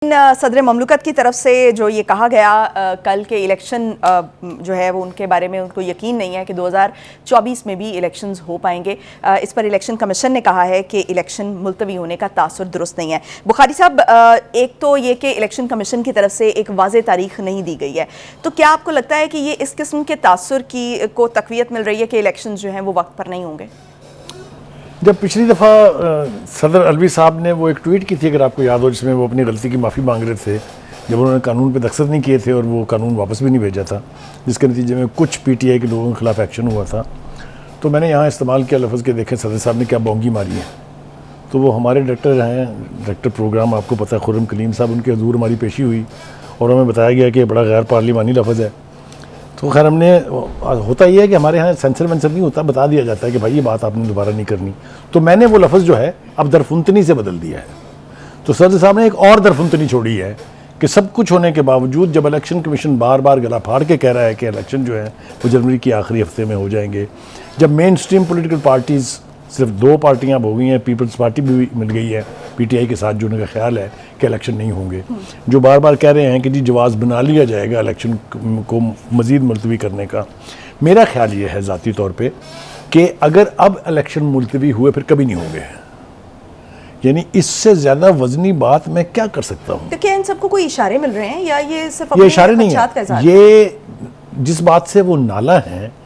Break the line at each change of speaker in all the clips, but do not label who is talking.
सदर ममलकत की तरफ से जो ये कहा गया कल के इलेक्शन जो है वो उनके बारे में उनको यकीन नहीं है कि 2024 में भी इलेक्शंस हो पाएंगे। इस पर इलेक्शन कमीशन ने कहा है कि इलेक्शन मुलतवी होने का तासुर दुरुस्त नहीं है। बुखारी साहब, एक तो ये कि इलेक्शन कमीशन की तरफ से एक वाज़ेह तारीख नहीं दी गई है, तो क्या आपको लगता है कि ये इस किस्म के तासुर को तक़वियत मिल रही है कि इलेक्शन जो हैं वो वक्त पर नहीं होंगे?
जब पिछली दफ़ा सदर अलवी साहब ने वो एक ट्वीट की थी, अगर आपको याद हो, जिसमें वो अपनी गलती की माफ़ी मांग रहे थे जब उन्होंने कानून पे दस्तखत नहीं किए थे और वो कानून वापस भी नहीं भेजा था, जिसके नतीजे में कुछ पीटीआई के लोगों के खिलाफ एक्शन हुआ था। तो मैंने यहाँ इस्तेमाल किया लफ्ज़ के, देखें सदर साहब ने क्या बोंगी मारी है। तो वो हमारे डायरेक्टर हैं, डायरेक्टर प्रोग्राम, आपको पता है, खुर्रम कलीम साहब, उनके हजूर हमारी पेशी हुई और हमें बताया गया कि बड़ा गैर पार्लिमानी लफ्ज़ है। तो खैर हमने, होता ही है कि हमारे यहाँ सेंसर वेंसर नहीं होता, बता दिया जाता है कि भाई ये बात आपने दोबारा नहीं करनी। तो मैंने वो लफ्ज़ जो है अब दरफुंतनी से बदल दिया है। तो सदर साहब ने एक और दरफुंतनी छोड़ी है कि सब कुछ होने के बावजूद जब इलेक्शन कमीशन बार बार गला फाड़ के कह रहा है कि इलेक्शन जो है वो जनवरी के आखिरी हफ्ते में हो जाएंगे, जब मेन स्ट्रीम पोलिटिकल पार्टीज़ सिर्फ 2 पार्टियाँ अब हो गई हैं, पीपल्स पार्टी भी मिल गई है पीटीआई के साथ, जुड़ने का ख्याल है कि इलेक्शन नहीं होंगे, जो बार बार कह रहे हैं कि जी जवाज़ बना लिया जाएगा इलेक्शन को मज़ीद मुलतवी करने का। मेरा ख्याल ये है ज़ाती तौर पे कि अगर अब इलेक्शन मुलतवी हुए फिर कभी नहीं होंगे, यानी इससे ज़्यादा वजनी बात मैं क्या कर सकता हूँ।
तो क्या इन सबको कोई इशारे मिल रहे हैं या ये सिर्फ
ये इशारे नहीं है, ये जिस बात से वो नाला है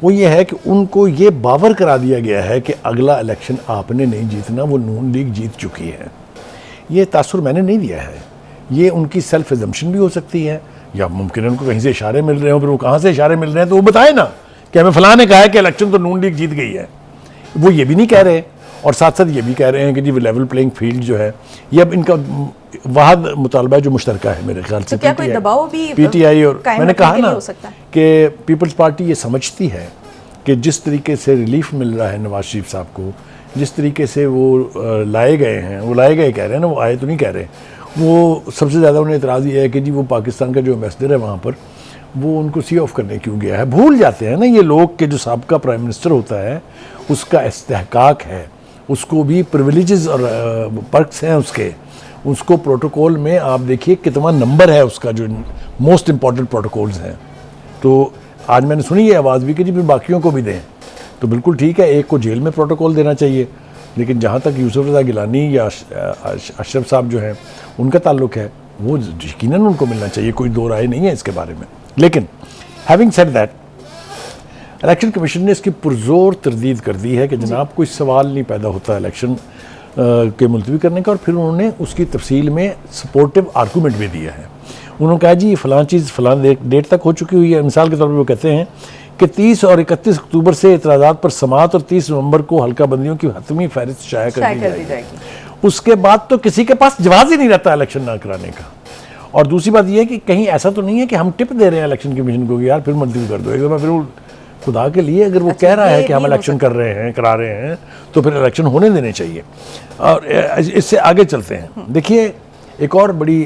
वो ये है कि उनको ये बावर करा दिया गया है कि अगला इलेक्शन आपने नहीं जीतना, वो नून लीग जीत चुकी है। ये तासुर मैंने नहीं दिया है, ये उनकी सेल्फ एजम्पशन भी हो सकती है, या मुमकिन है उनको कहीं से इशारे मिल रहे हो। फिर वो कहाँ से इशारे मिल रहे हैं तो वो बताए ना कि हमें फलां ने कहा है कि इलेक्शन तो नून लीग जीत गई है। वो ये भी नहीं कह रहे, और साथ साथ ये भी कह रहे हैं कि जी वो लेवल प्लेइंग फील्ड जो है, ये अब इनका वाहद मुतालबा है जो मुश्तरका है मेरे ख्याल से।
तो क्या कोई दबाव भी
पीटीआई और मैंने कहा ना
कि
पीपल्स पार्टी ये समझती है कि जिस तरीके से रिलीफ मिल रहा है नवाज शरीफ साहब को, जिस तरीके से वो लाए गए हैं, वो लाए गए कह रहे हैं ना, वो आए तो नहीं कह रहे, वो सबसे ज़्यादा उन्हें एतराज़ ये है कि जी वो पाकिस्तान का जो एम्बेसडर है वहाँ पर, वो उनको सी ऑफ करने क्यों गया है। भूल जाते हैं ना ये लोग कि जो साबिका प्राइम मिनिस्टर होता है उसका इस्तेहकाक है, उसको भी प्रिविलेजेस और पर्क्स हैं उसको प्रोटोकॉल में आप देखिए कितना नंबर है उसका, जो मोस्ट इम्पॉर्टेंट प्रोटोकॉल्स हैं। तो आज मैंने सुनी ये आवाज़ भी कि जी फिर बाकियों को भी दें, तो बिल्कुल ठीक है, एक को जेल में प्रोटोकॉल देना चाहिए, लेकिन जहाँ तक यूसुफ रज़ा गिलानी या अशरफ साहब जो हैं उनका ताल्लुक है, वो यकीनन उनको मिलना चाहिए, कोई दो राय नहीं है इसके बारे में। लेकिन having said that, election commission ने इसकी पुरजोर तरदीद कर दी है कि जनाब कोई सवाल नहीं पैदा होता इलेक्शन के मुलतवी करने का, और फिर उन्होंने उसकी तफसील में सपोर्टिव आर्गूमेंट भी दिया है। उन्होंने कहा जी फ़लाँ चीज़ फ़लाँ डेट तक हो चुकी हुई है। मिसाल के तौर पर वो कहते हैं कि 30 और 31 अक्टूबर से एतराज़ात पर समाअत और 30 नवंबर को हल्का बंदियों की हतमी फहरिस्त शाया कर दी जाएगी। उसके बाद तो किसी के पास जवाब ही नहीं रहता इलेक्शन ना कराने का। और दूसरी बात यह है कि कहीं ऐसा तो नहीं है कि हम टिप दे रहे हैं इलेक्शन कमीशन को कि यार फिर मुलतवी कर दो। एकदम फिर खुदा के लिए अगर वो कह रहा है कि हम इलेक्शन कर रहे हैं, करा रहे हैं, तो फिर इलेक्शन होने देने चाहिए। और इससे आगे चलते हैं। देखिए एक और बड़ी,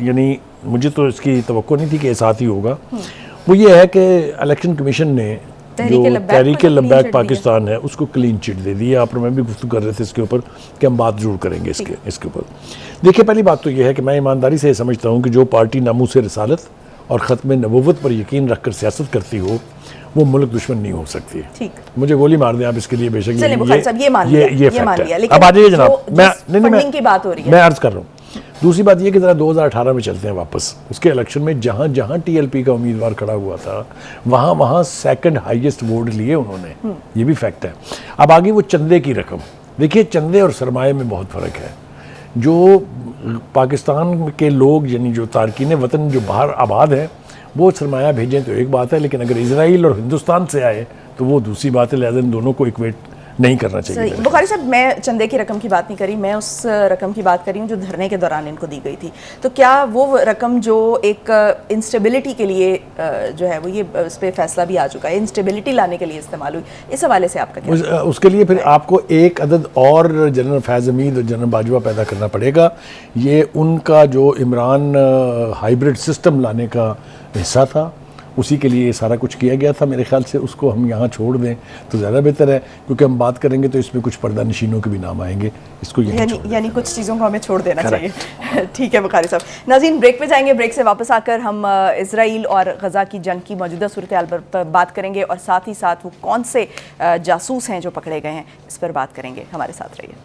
यानी मुझे तो इसकी तवक्को नहीं थी कि साथ ही होगा, वो ये है कि इलेक्शन कमीशन ने जो तहरीक-ए-लब्बैक पाकिस्तान है उसको क्लीन चिट दे दी है। आप मैं भी गुफ्तगू कर रहे थे इसके ऊपर कि हम बात जरूर करेंगे इसके ऊपर। देखिए पहली बात तो ये है कि मैं ईमानदारी से समझता हूँ कि जो पार्टी नामूस रिसालत और ख़त्म नबूवत पर यकीन रखकर सियासत करती हो वो मुल्क दुश्मन नहीं हो सकती है।
ठीक,
मुझे गोली मार दें आप इसके लिए, बेशक
ये मान लिया।
अब आ जाइए जनाब, मैं अर्ज कर रहा हूँ। दूसरी बात यह कि ज़रा 2018 में चलते हैं वापस। उसके इलेक्शन में जहाँ जहाँ टीएलपी का उम्मीदवार खड़ा हुआ था वहाँ वहाँ सेकंड हाईएस्ट वोट लिए उन्होंने, ये भी फैक्ट है। अब आगे वो चंदे की रकम, देखिए चंदे और सरमाए में बहुत फ़र्क है। जो पाकिस्तान के लोग यानी जो तारकीन वतन जो बाहर आबाद हैं वो सरमाया भेजें तो एक बात है, लेकिन अगर इजराइल और हिंदुस्तान से आए तो वो दूसरी बात है। लिहाजा इन दोनों को इक्वेट नहीं करना चाहिए।
बुखारी साहब, मैं चंदे की रकम की बात नहीं करी, मैं उस रकम की बात करी हूँ जो धरने के दौरान इनको दी गई थी। तो क्या वो रकम जो एक इंस्टेबिलिटी के लिए जो है वो ये उस पर फैसला भी आ चुका है, इंस्टेबिलिटी लाने के लिए इस्तेमाल हुई, इस हवाले से आपका क्या?
उसके लिए फिर आपको एक अदद और जनरल फैज़ हमीद और जनरल बाजवा पैदा करना पड़ेगा। ये उनका जो इमरान हाइब्रिड सिस्टम लाने का हिस्सा था, उसी के लिए ये सारा कुछ किया गया था। मेरे ख्याल से उसको हम यहाँ छोड़ दें तो ज़्यादा बेहतर है, क्योंकि हम बात करेंगे तो इसमें कुछ पर्दा नशीनों के भी नाम आएंगे। इसको
यानी कुछ चीज़ों को हमें छोड़ देना चाहिए। ठीक है बुखारी साहब। नाज़रीन, ब्रेक पे जाएंगे। ब्रेक से वापस आकर हम इजराइल और गज़ा की जंग की मौजूदा सूरत हाल पर बात करेंगे और साथ ही साथ वो कौन से जासूस हैं जो पकड़े गए हैं, इस पर बात करेंगे। हमारे साथ रहिए।